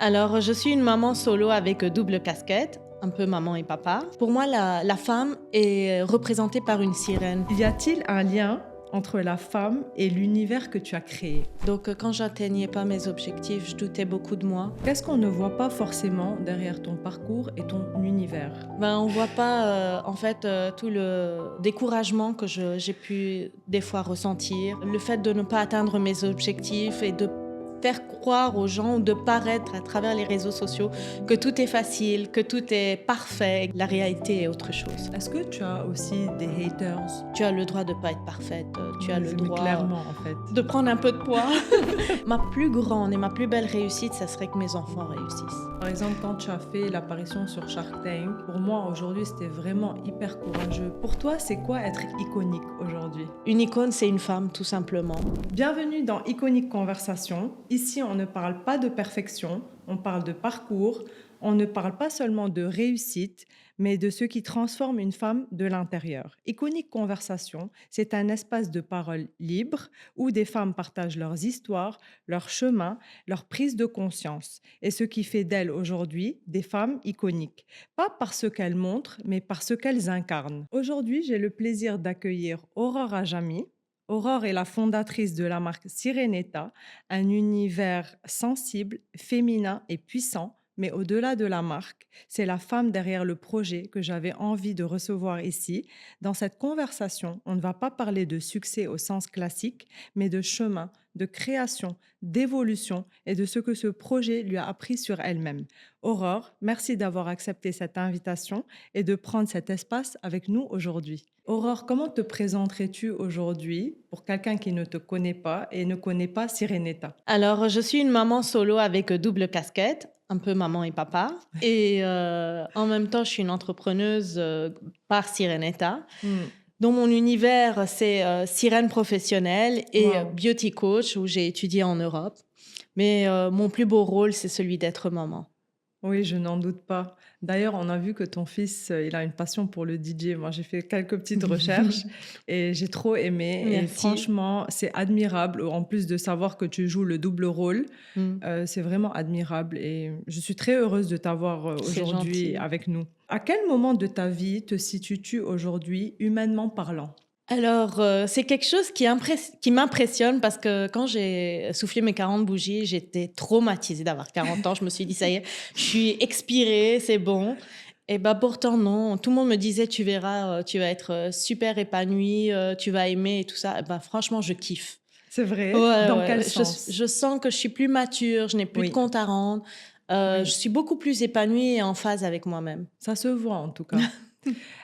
Alors, je suis une maman solo avec double casquette, un peu maman et papa. Pour moi, la femme est représentée par une sirène. Y a-t-il un lien entre la femme et l'univers que tu as créé? Donc, quand j'atteignais pas mes objectifs, je doutais beaucoup de moi. Qu'est-ce qu'on ne voit pas forcément derrière ton parcours et ton univers? On voit pas tout le découragement que j'ai pu des fois ressentir, le fait de ne pas atteindre mes objectifs et de faire croire aux gens ou de paraître à travers les réseaux sociaux que tout est facile, que tout est parfait. La réalité est autre chose. Est-ce que tu as aussi des haters? Tu as le droit de pas être parfaite, tu as le Mais droit clairement, en fait. de prendre un peu de poids. Ma plus grande et ma plus belle réussite, ça serait que mes enfants réussissent. Par exemple, quand tu as fait l'apparition sur Shark Tank, pour moi aujourd'hui c'était vraiment hyper courageux. Pour toi, c'est quoi être iconique aujourd'hui? Une icône, c'est une femme, tout simplement. Bienvenue dans Iconique Conversation. Ici, on ne parle pas de perfection, on parle de parcours, on ne parle pas seulement de réussite, mais de ce qui transforme une femme de l'intérieur. Iconique Conversation, c'est un espace de parole libre où des femmes partagent leurs histoires, leurs chemins, leurs prises de conscience et ce qui fait d'elles aujourd'hui des femmes iconiques. Pas parce qu'elles montrent, mais parce qu'elles incarnent. Aujourd'hui, j'ai le plaisir d'accueillir Aurore Ajami. Aurore est la fondatrice de la marque Sirenetta, un univers sensible, féminin et puissant. Mais au-delà de la marque, c'est la femme derrière le projet que j'avais envie de recevoir ici. Dans cette conversation, on ne va pas parler de succès au sens classique, mais de chemin, de création, d'évolution et de ce que ce projet lui a appris sur elle-même. Aurore, merci d'avoir accepté cette invitation et de prendre cet espace avec nous aujourd'hui. Aurore, comment te présenterais-tu aujourd'hui pour quelqu'un qui ne te connaît pas et ne connaît pas Sirenetta? Alors, je suis une maman solo avec double casquette, un peu maman et papa. Et en même temps, je suis une entrepreneuse par Sirenetta. Hmm. Dans mon univers, c'est sirène professionnelle et Wow. beauty coach où j'ai étudié en Europe. Mais mon plus beau rôle, c'est celui d'être maman. Oui, je n'en doute pas. D'ailleurs, on a vu que ton fils, il a une passion pour le DJ. Moi, j'ai fait quelques petites recherches et j'ai trop aimé. Et Merci. franchement, c'est admirable. En plus de savoir que tu joues le double rôle, Mm. c'est vraiment admirable. Et je suis très heureuse de t'avoir C'est aujourd'hui gentil. avec nous. À quel moment de ta vie te situes-tu aujourd'hui, humainement parlant? Alors, c'est quelque chose qui m'impressionne parce que quand j'ai soufflé mes 40 bougies, j'étais traumatisée d'avoir 40 ans. Je me suis dit, ça y est, je suis expirée, c'est bon. Et bah pourtant, non. Tout le monde me disait, tu verras, tu vas être super épanouie, tu vas aimer et tout ça. Et bah, franchement, je kiffe. C'est vrai? Ouais, Dans ouais. quel sens? Je sens que je suis plus mature, je n'ai plus de Oui, compte à rendre. Je oui, suis beaucoup plus épanouie et en phase avec moi-même. ça se voit en tout cas.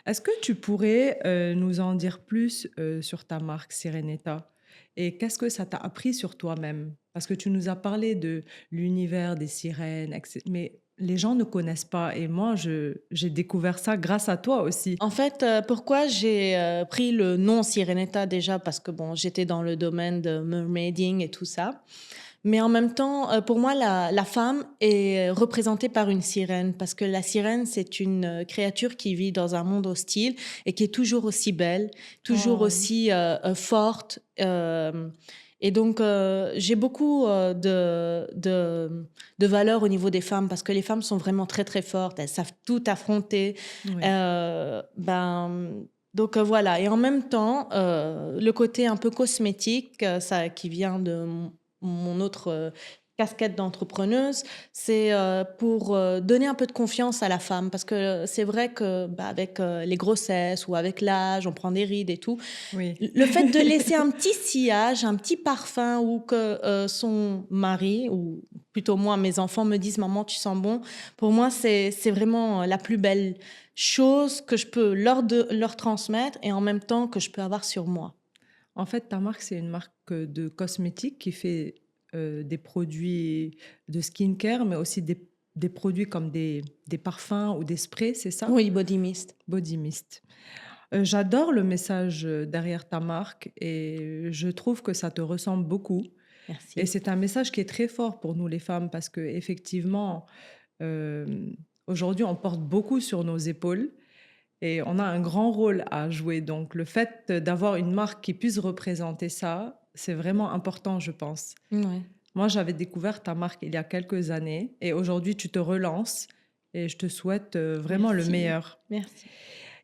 Est-ce que tu pourrais nous en dire plus sur ta marque Sirenetta et qu'est-ce que ça t'a appris sur toi-même? Parce que tu nous as parlé de l'univers des sirènes, mais les gens ne connaissent pas et moi, j'ai découvert ça grâce à toi aussi. En fait, pourquoi j'ai pris le nom Sirenetta déjà parce que bon, j'étais dans le domaine de mermaiding et tout ça. Mais en même temps, pour moi, la femme est représentée par une sirène parce que la sirène, c'est une créature qui vit dans un monde hostile et qui est toujours aussi belle, toujours Oh, aussi forte. Et donc, j'ai beaucoup de valeur au niveau des femmes parce que les femmes sont vraiment très, très fortes. Elles savent tout affronter. oui. Euh, ben, donc voilà. Et en même temps, le côté un peu cosmétique, ça qui vient de mon autre casquette d'entrepreneuse, c'est pour donner un peu de confiance à la femme parce que c'est vrai que avec les grossesses ou avec l'âge, on prend des rides et tout. Oui. Le fait de laisser un petit sillage, un petit parfum ou que son mari ou plutôt moi, mes enfants me disent maman tu sens bon. Pour moi c'est vraiment la plus belle chose que je peux leur transmettre et en même temps que je peux avoir sur moi. En fait, ta marque, c'est une marque de cosmétiques qui fait des produits de skincare, mais aussi des produits comme des parfums ou des sprays, c'est ça? Oui, body mist. Body Mist. J'adore le message derrière ta marque et je trouve que ça te ressemble beaucoup. Et Merci. c'est un message qui est très fort pour nous les femmes parce que effectivement, euh, aujourd'hui, on porte beaucoup sur nos épaules et on a un grand rôle à jouer. Donc, le fait d'avoir une marque qui puisse représenter ça, c'est vraiment important, je pense. Ouais. Moi, j'avais découvert ta marque il y a quelques années et aujourd'hui, tu te relances et je te souhaite vraiment le Merci, meilleur. merci.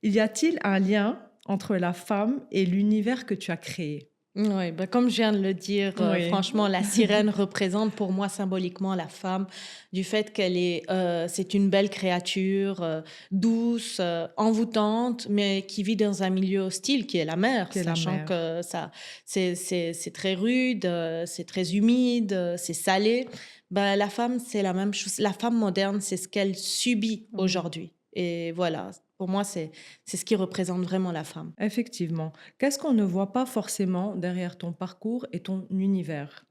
Y a-t-il un lien entre la femme et l'univers que tu as créé? Oui, bah, comme je viens de le dire, Oui, franchement, la sirène représente pour moi symboliquement la femme, du fait qu'elle est, c'est une belle créature, douce, envoûtante, mais qui vit dans un milieu hostile qui est la mer, qui est la sachant mère. que ça, c'est très rude, c'est très humide, c'est salé. Ben, la femme, c'est la même chose. La femme moderne, c'est ce qu'elle subit Oui, aujourd'hui. Et voilà, pour moi, c'est ce qui représente vraiment la femme. effectivement. Qu'est-ce qu'on ne voit pas forcément derrière ton parcours et ton univers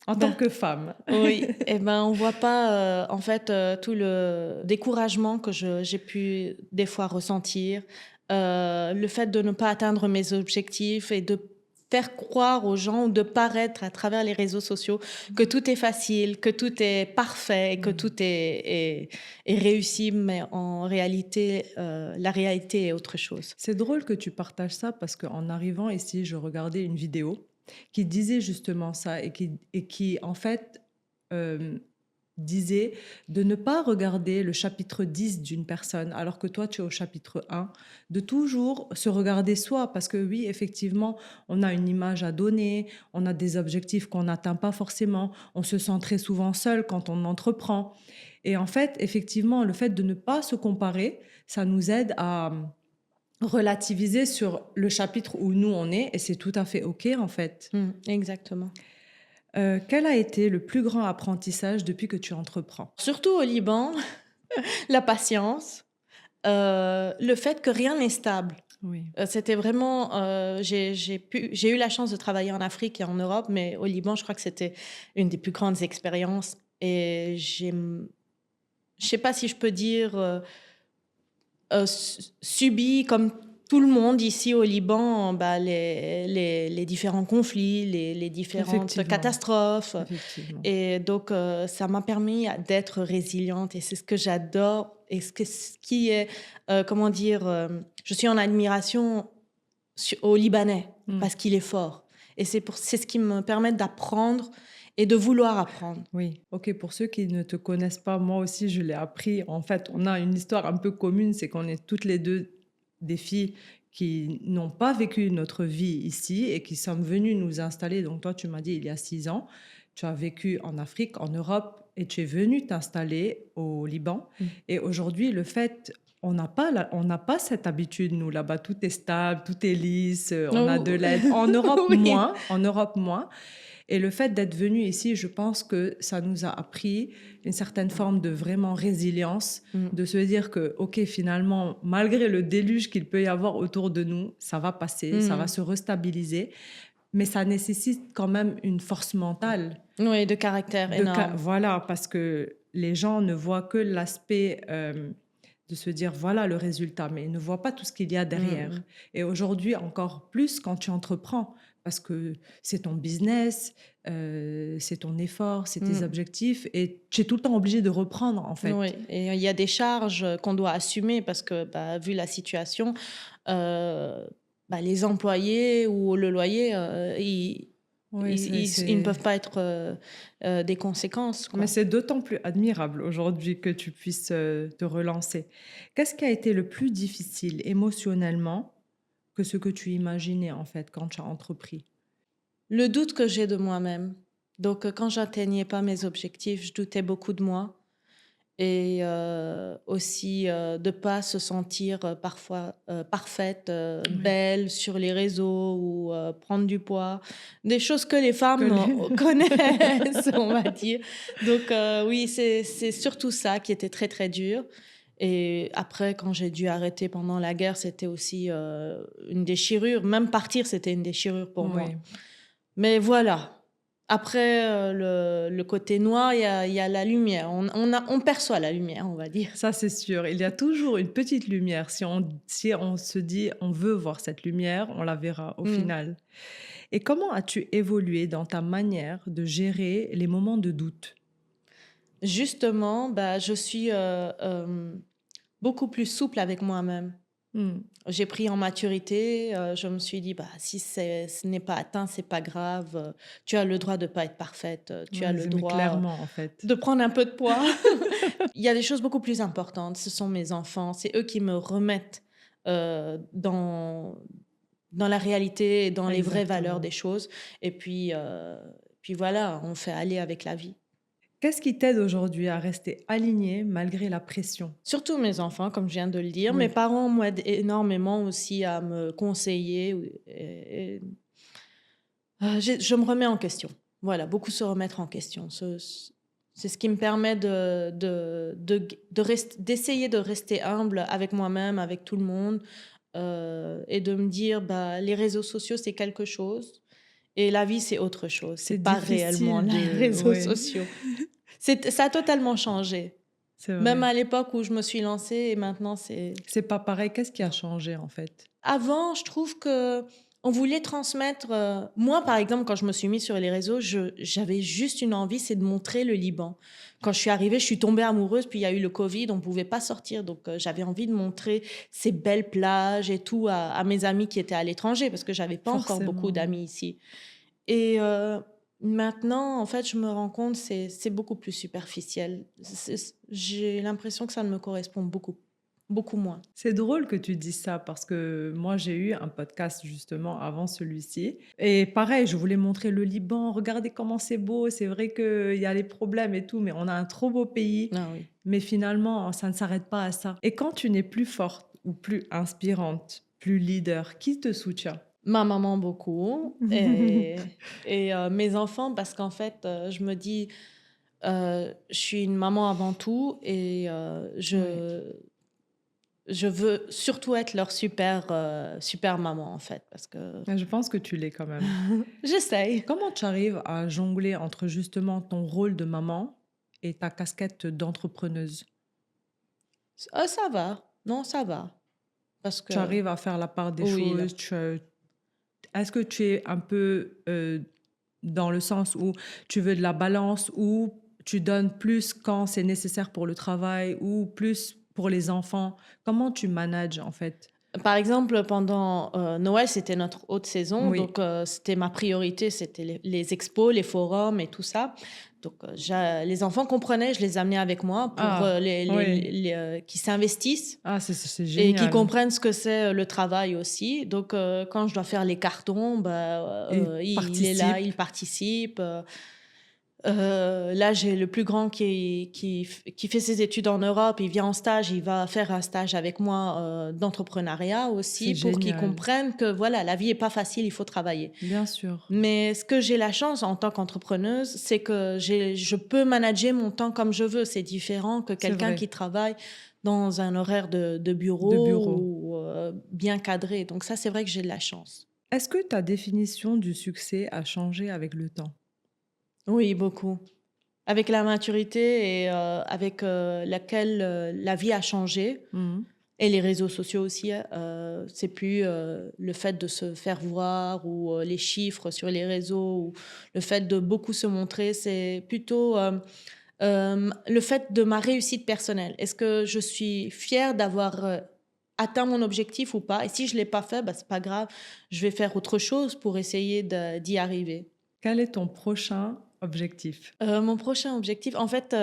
en tant Ben, que femme? oui, et ben, on voit pas, en fait, tout le découragement que j'ai pu des fois ressentir, le fait de ne pas atteindre mes objectifs et de faire croire aux gens ou de paraître à travers les réseaux sociaux que tout est facile, que tout est parfait et que Oui. tout est réussi, mais en réalité, la réalité est autre chose. C'est drôle que tu partages ça parce qu'en arrivant ici, je regardais une vidéo qui disait justement ça et qui en fait, hem, disait de ne pas regarder le chapitre 10 d'une personne alors que toi tu es au chapitre 1, de toujours se regarder soi parce que oui, effectivement, on a une image à donner, on a des objectifs qu'on n'atteint pas forcément, on se sent très souvent seul quand on entreprend et en fait, effectivement, le fait de ne pas se comparer, ça nous aide à relativiser sur le chapitre où nous on est et c'est tout à fait OK en fait. Exactement. Quel a été le plus grand apprentissage depuis que tu entreprends? Surtout au Liban, la patience. Le fait que rien n'est stable. Oui, C'était vraiment, j'ai eu la chance de travailler en Afrique et en Europe, mais au Liban, je crois que c'était une des plus grandes expériences et je sais pas si je peux dire, subi comme tout le monde ici au Liban, bah, les différents conflits, les différentes effectivement, catastrophes. effectivement. Et donc, ça m'a permis d'être résiliente et c'est ce que j'adore et ce qui est, comment dire? Je suis en admiration au Libanais Mmh. parce qu'il est fort et c'est ce qui me permet d'apprendre et de vouloir apprendre. Oui, OK, pour ceux qui ne te connaissent pas, moi aussi je l'ai appris. En fait, on a une histoire un peu commune, c'est qu'on est toutes les 2 des filles qui n'ont pas vécu notre vie ici et qui sommes venues nous installer. Donc toi, tu m'as dit il y a 6 ans, tu as vécu en Afrique, en Europe et tu es venue t'installer au Liban Mmh. et aujourd'hui le fait on n'a pas cette habitude nous là-bas, tout est stable, tout est lisse, on a de Oh l'aide. En Europe oui. moins, en Europe moins. Et le fait d'être venu ici, je pense que ça nous a appris une certaine forme de vraiment résilience, Mmh. de se dire que, OK, finalement, malgré le déluge qu'il peut y avoir autour de nous, ça va passer, ça va Mmh. se restabiliser, mais ça nécessite quand même une force mentale. Oui, de caractère énorme. Voilà, parce que les gens ne voient que l'aspect de se dire voilà le résultat, mais ils ne voient pas tout ce qu'il y a Mmh mh. derrière. Et aujourd'hui, encore plus quand tu entreprends, parce que c'est ton business, c'est ton effort, c'est tes Mmh. objectifs, et tu es tout le temps obligé de reprendre en Oui fait. et il y a des charges, qu'on doit assumer parce que, bah, vu la situation, heu, bah, les employés ou le loyer, Oui, ils ne peuvent pas être, des conséquences, mais quoi. c'est d'autant plus admirable aujourd'hui que tu puisses te relancer. Qu'est-ce qui a été le plus difficile émotionnellement que ce que tu imaginais en fait quand tu as entrepris? Le doute que j'ai de moi-même, donc quand j'atteignais pas mes objectifs, je doutais beaucoup de moi et aussi, de pas se sentir, parfois, parfaite, Oui. belle sur les réseaux ou prendre du poids. Des choses que les Que femmes, les- connaissent, on va dire. Donc oui, c'est surtout ça qui était très, très dur et après quand j'ai dû arrêter pendant la guerre, c'était aussi, une déchirure. Même partir, c'était une déchirure pour moi. Oui. Mais voilà. Après, le côté noir, il y a la lumière. On perçoit la lumière, on va dire. Ça, c'est sûr. Il y a toujours une petite lumière. Si on se dit, on veut voir cette lumière, on la verra au Mmh. final. Et comment as-tu évolué dans ta manière de gérer les moments de doute? Justement, bah, je suis, beaucoup plus souple avec moi-même. Mmh. J'ai pris en maturité, je me suis dit: «Bah, si ce n'est pas atteint, c'est pas grave, tu as le droit de pas être parfaite, tu as Ouais, le mais droit, clairement, en fait. de prendre un peu de poids». Il y a des choses beaucoup plus importantes, ce sont mes enfants, c'est eux qui me remettent, dans la réalité et dans les vraies valeurs Exactement. des choses et puis voilà, on fait aller avec la vie. Qu'est-ce qui t'aide aujourd'hui à rester aligné malgré la pression? Surtout mes enfants, comme je viens de le dire. Mes Oui, parents m'aident énormément aussi à me conseiller ou je me remets en question. Voilà, beaucoup se remettre en question. C'est ce qui me permet d'essayer de rester humble avec moi-même, avec tout le monde, et de me dire, bah, les réseaux sociaux, c'est quelque chose et la vie, c'est autre chose. c'est C'est pas réellement difficile les de réseaux oui, sociaux. Ça a totalement changé. c'est Même vrai. à l'époque où je me suis lancée et maintenant c'est C'est pas pareil. Qu'est-ce qui a changé, en fait? avant, je trouve que on voulait transmettre, moi, par exemple, quand je me suis mise sur les réseaux, j'avais juste une envie, c'est de montrer le Liban. Quand je suis arrivée, je suis tombée amoureuse, puis il y a eu le Covid, on ne pouvait pas sortir, donc j'avais envie de montrer ces belles plages et tout à mes amis qui étaient à l'étranger, parce que j'avais pas encore beaucoup Forcément. d'amis ici. Et maintenant, en fait, je me rends compte, c'est beaucoup plus superficiel. J'ai l'impression que ça ne me correspond beaucoup, beaucoup moins. C'est drôle que tu dises ça parce que moi, j'ai eu un podcast justement avant celui-ci. Et pareil, je voulais montrer le Liban. Regardez comment c'est beau. C'est vrai qu'il y a les problèmes et tout, mais on a un trop beau pays. Ah oui. Mais finalement, ça ne s'arrête pas à ça. Et quand tu n'es plus forte ou plus inspirante, plus leader, qui te soutient? Ma maman beaucoup et mes enfants parce qu'en fait, je me dis, je suis une maman avant tout et Oui, je veux surtout être leur super maman, en fait, parce que je pense que tu l'es quand même. j'essaye. Comment tu arrives à jongler entre justement ton rôle de maman et ta casquette d'entrepreneuse? Ça va. Non, ça va parce Tu que arrives à faire la part des oui, là. choses? Est-ce que tu es un peu, dans le sens où tu veux de la balance, ou tu donnes plus quand c'est nécessaire pour le travail ou plus pour les enfants? Comment tu manages, en fait? Par exemple, pendant, Noël, c'était notre haute saison, Oui. donc c'était ma priorité, c'était les expos, les forums et tout ça. Donc les enfants comprenaient, je les amenais avec moi pour, Ah, oui. qu'ils s'investissent Ah, c'est et qu'ils génial, comprennent ce que c'est, le travail aussi. Donc quand je dois faire les cartons, bah, et il est là, participe. il participe, là, j'ai le plus grand qui fait ses études en Europe. Il vient en stage, il va faire un stage avec moi, d'entrepreneuriat C'est aussi pour qu'ils génial. comprennent que voilà, la vie est pas facile, il faut travailler. Bien sûr, Mais ce que j'ai la chance en tant qu'entrepreneuse, c'est que je peux manager mon temps comme je veux. C'est différent que c'est quelqu'un qui vrai, travaille dans un horaire de de bureau bureau. ou, bien cadré. Donc ça, c'est vrai que j'ai de la chance. Est-ce que ta définition du succès a changé avec le temps? Oui, beaucoup. Avec la maturité et avec, laquelle, la vie a changé Mmh. et les réseaux sociaux aussi, c'est plus, le fait de se faire voir ou, les chiffres sur les réseaux ou le fait de beaucoup se montrer. C'est plutôt, le fait de ma réussite personnelle. Est-ce que je suis fière d'avoir, atteint mon objectif ou pas? Et si je ne l'ai pas fait, bah, c'est pas grave, je vais faire autre chose pour essayer d'y arriver. Quel est ton prochain objectif? Mon prochain objectif, en fait,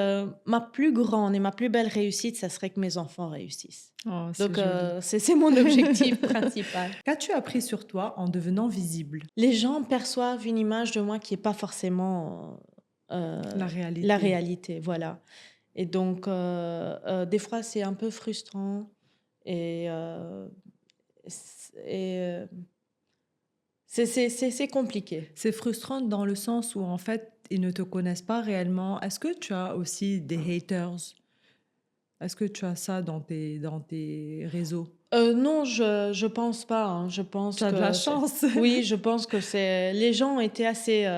ma plus grande et ma plus belle réussite, ça serait que mes enfants réussissent. Oh, c'est Donc, joli. c'est mon objectif principal. Qu'as-tu appris sur toi en devenant visible? Les gens perçoivent une image de moi qui est pas forcément, La la réalité. réalité, voilà. Et donc, des fois, c'est un peu frustrant et c'est compliqué. C'est frustrant dans le sens où en fait, ils ne te connaissent pas réellement. Est-ce que tu as aussi des haters? Est-ce que tu as ça dans tes réseaux? Non, je pense pas, hein. Je pense Tu as de la que c'est chance. oui, je pense que c'est les gens ont été assez,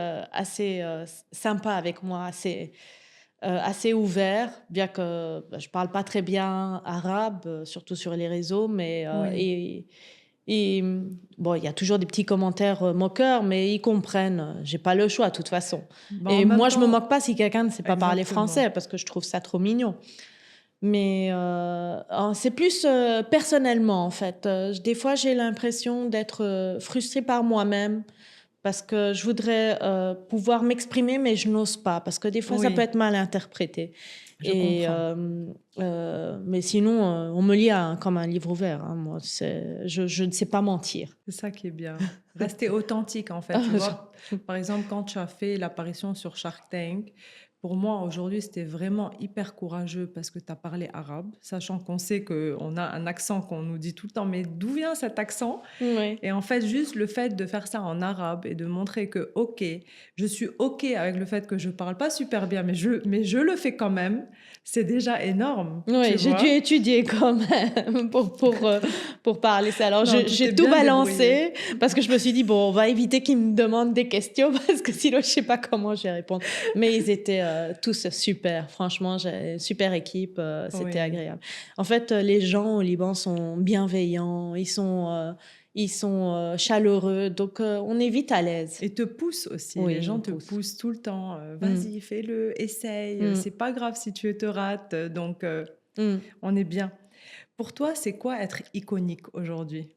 sympas avec moi, assez ouverts, bien que, bah, je parle pas très bien arabe, surtout sur les réseaux, mais Oui. bon, il y a toujours des petits commentaires, moqueurs, mais ils comprennent, j'ai pas le choix de toute façon Bah, en et même moi, je me temps moque pas si quelqu'un ne sait pas parler exactement. français parce que je trouve ça trop mignon. Mais c'est plus personnellement, en fait. Des fois, j'ai l'impression d'être frustrée par moi-même parce que je voudrais pouvoir m'exprimer, mais je n'ose pas, parce que des fois, ça peut Oui, être mal interprété. je Et, comprends. mais sinon, on me lit comme un livre ouvert, hein, moi. Je ne sais pas mentir. C'est ça qui est bien. Rester authentique, en fait, tu vois. Par exemple, quand tu as fait l'apparition sur Shark Tank, pour moi, aujourd'hui, c'était vraiment hyper courageux parce que tu as parlé arabe, sachant qu'on sait qu'on a un accent qu'on nous dit tout le temps, mais d'où vient cet accent? Oui. Et en fait, juste le fait de faire ça en arabe et de montrer que, OK, je suis OK avec le fait que je parle pas super bien, mais je le fais quand même, c'est déjà énorme, tu Oui, j'ai dû vois? étudier quand même pour parler ça. Alors, Non, tu t'es j'ai tout bien débrouillé. balancé parce que je me suis dit, bon, on va éviter qu'ils me demandent des questions parce que sinon, je sais pas comment je vais répondre. Mais ils étaient tous super. Franchement, j'ai une super équipe. C'était Oui. agréable. En fait, les gens au Liban sont bienveillants. Ils sont chaleureux. Donc, on est vite à l'aise. Et te poussent aussi. Les Oui, ils gens nous te poussent. poussent tout le temps. Mm, Vas-y, fais-le, essaye. mm, C'est pas grave si tu te rates. Donc, mm. on est bien. Pour toi, c'est quoi être iconique aujourd'hui?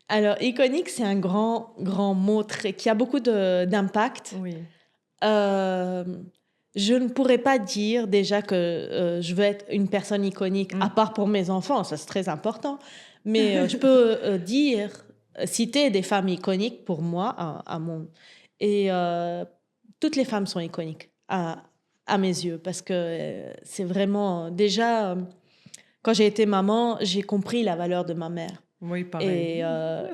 Alors, iconique, c'est un grand mot qui a beaucoup d'impact. Oui. Hem, je ne pourrais pas dire déjà que, je veux être une personne iconique, à Mm. part pour mes enfants, ça c'est très important. Mais, je peux, citer des femmes iconiques pour moi, à mon et toutes les femmes sont iconiques à mes yeux parce que, c'est vraiment déjà, quand j'ai été maman, j'ai compris la valeur de ma mère. Oui, pareil.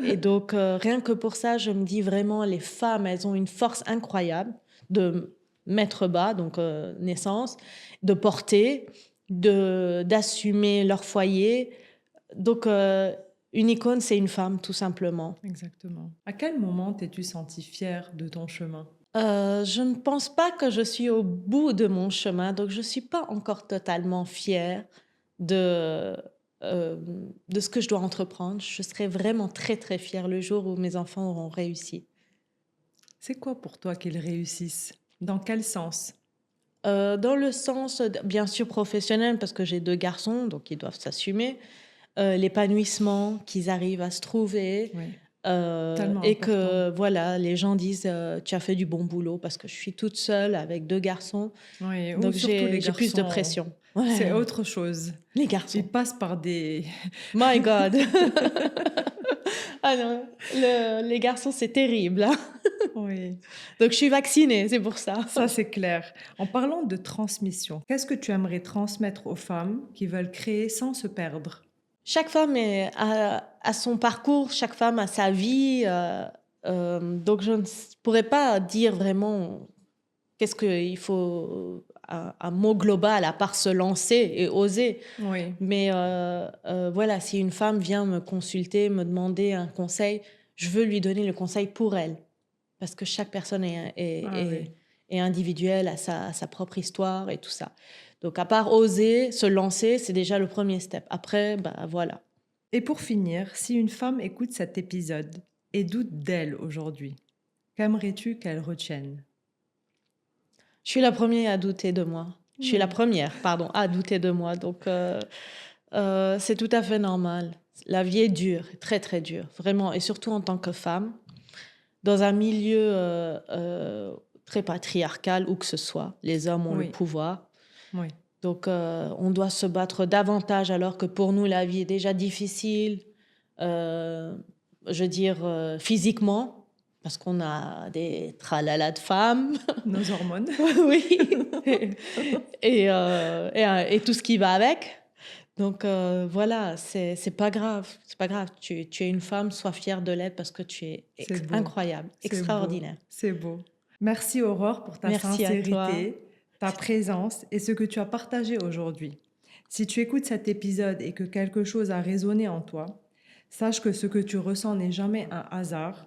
Et donc, rien que pour ça, je me dis vraiment, les femmes, elles ont une force incroyable de mettre bas, donc naissance, de porter, d'assumer leur foyer. Donc, une icône, c'est une femme, tout simplement. Exactement. À quel moment t'es-tu sentie fière de ton chemin? Je ne pense pas que je suis au bout de mon chemin, donc je ne suis pas encore totalement fière de, de ce que je dois entreprendre. Je serai vraiment très, très fière le jour où mes enfants auront réussi. C'est quoi pour toi qu'ils réussissent? Dans quel sens? Dans le sens, bien sûr professionnel, parce que j'ai 2 garçons, donc ils doivent s'assumer. L'épanouissement, qu'ils arrivent à se trouver, Oui, tellement et important. que voilà, les gens disent, «Tu as fait du bon boulot», parce que je suis toute seule avec 2 garçons, Oui, ou donc surtout les j'ai plus de garçons, pression. c'est Ouais, autre chose. les Ils garçons. passent par des... My God! Ah non, les garçons, c'est terrible, hein. Oui, Donc je suis vaccinée, c'est pour ça. ça c'est clair. En parlant de transmission, qu'est-ce que tu aimerais transmettre aux femmes qui veulent créer sans se perdre? Chaque femme a son parcours, chaque femme a sa vie, donc je ne pourrais pas dire vraiment qu'est-ce qu'il faut, un mot global à part se lancer et oser. Oui, Mais voilà, si une femme vient me consulter, me demander un conseil, je veux lui donner le conseil pour elle. Parce que chaque personne ah oui. est individuelle, a sa propre histoire et tout ça. Donc à part oser, se lancer, c'est déjà le premier step. Après, bah voilà. Et pour finir, si une femme écoute cet épisode et doute d'elle aujourd'hui, qu'aimerais-tu qu'elle retienne? Je suis la première à douter de moi. Je suis la Oui, première, pardon, à douter de moi. Donc c'est tout à fait normal. La vie est dure, très très dure, vraiment. Et surtout en tant que femme, dans un milieu très patriarcal, où que ce soit, les hommes ont le oui, pouvoir. oui, Donc, on doit se battre davantage alors que pour nous, la vie est déjà difficile, euh, je veux dire, physiquement, parce qu'on a des tralala de femmes, nos hormones. oui, et tout ce qui va avec. Donc, voilà, c'est pas grave, c'est pas grave. Tu es une femme, sois fière de l'être parce que tu es C'est beau, incroyable, c'est beau, extraordinaire. c'est beau. Merci Aurore pour ta Merci à toi. sincérité, ta présence et ce que tu as partagé aujourd'hui. Si tu écoutes cet épisode et que quelque chose a résonné en toi, sache que ce que tu ressens n'est jamais un hasard.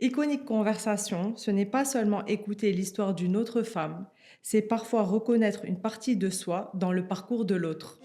Iconique conversation, ce n'est pas seulement écouter l'histoire d'une autre femme, c'est parfois reconnaître une partie de soi dans le parcours de l'autre.